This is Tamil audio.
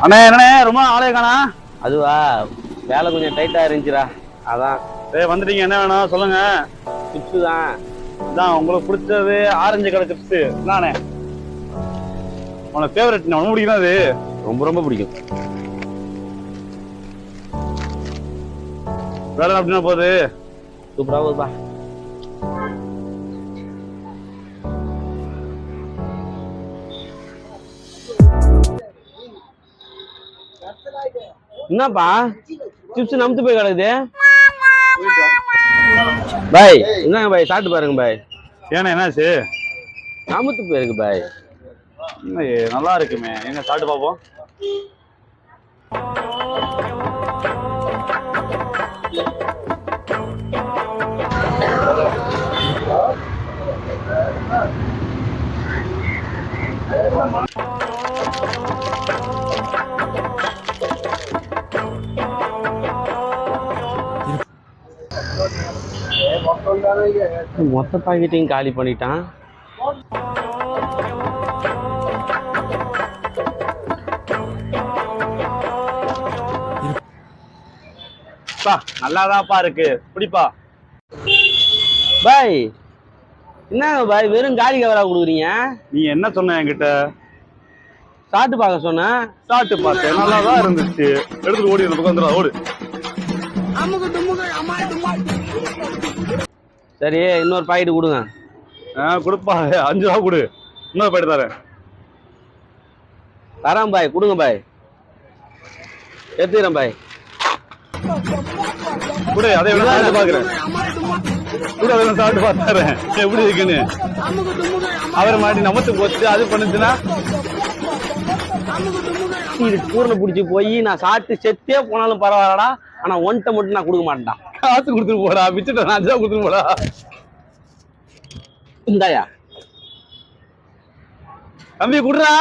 அண்ணே என்னண்ணே ரொம்ப ஆளே காணா. அதுவா வேலை கொஞ்சம் டைட்டா இருந்துச்சுடா, அதான். வந்துட்டீங்க, என்ன வேணும் சொல்லுங்க. சிப்ஸ் தான். இதான் உங்களுக்கு பிடிச்சது ஆரஞ்சு கலர் சிப்ஸ் தானே. உனக்கு ஃபேவரட் ரொம்ப பிடிக்கும் அது. ரொம்ப ரொம்ப பிடிக்கும். வேலை அப்படின்னா போகுது. சூப்பரா போகுதுப்பா. என்னப்பா சிப்ஸ் நம்பி போய் கிடக்குது பாய்? என்னங்க பாய், சாப்பிட்டு பாருங்க பாய். ஏன்னா என்னாச்சு? நமுத்து போயிருக்கு பாய். நல்லா இருக்குமே, எங்க சாப்பிட்டு பார்ப்போம். மொத்த பாக்கெட்டையும் காலி பண்ணிட்டான். நல்லாதான்ப்பா இருக்கு, பிடிப்பா. பாய் என்னங்க பாய் வெறும் காலி கவரா கொடுக்குறீங்க? நீ என்ன சொன்ன என்கிட்ட? சாப்பிட்டு பார்க்க சொன்ன. சாப்பிட்டு பார்த்தேன், நல்லாதான் இருந்துச்சு. எடுத்துட்டு ஓடி அந்த பக்கம் வந்துடா, ஓடு. சரி இன்னொரு பாக்கெட் கொடுங்க. கொடுப்பா, 5 ரூபா கொடு. இன்னொரு பாக்கெட் தரேன். தரேன் பாய், கொடுங்க பாய். எடுத்துக்கிறேன் பாய். கூட அதை விட சாப்பிட்டு பாக்குறேன். கூட அதை சாப்பிட்டு பார்த்தாரேன் எப்படி இருக்குன்னு. அவரை மாட்டி நமத்து போச்சு, அது பண்ணுச்சுன்னா இது கூர்ல பிடிச்சி போய் நான் சாப்பிட்டு செத்தே போனாலும் பரவாயில்லடா, ஆனா ஒன்ட்ட மட்டும் நான் கொடுக்க மாட்டேன்டா. காசு கொடுத்துட்டு போடா, பிச்சுட்ட 5 ரூபா கொடுத்துட்டு போடா. இந்தாயா தம்பி குடுறா.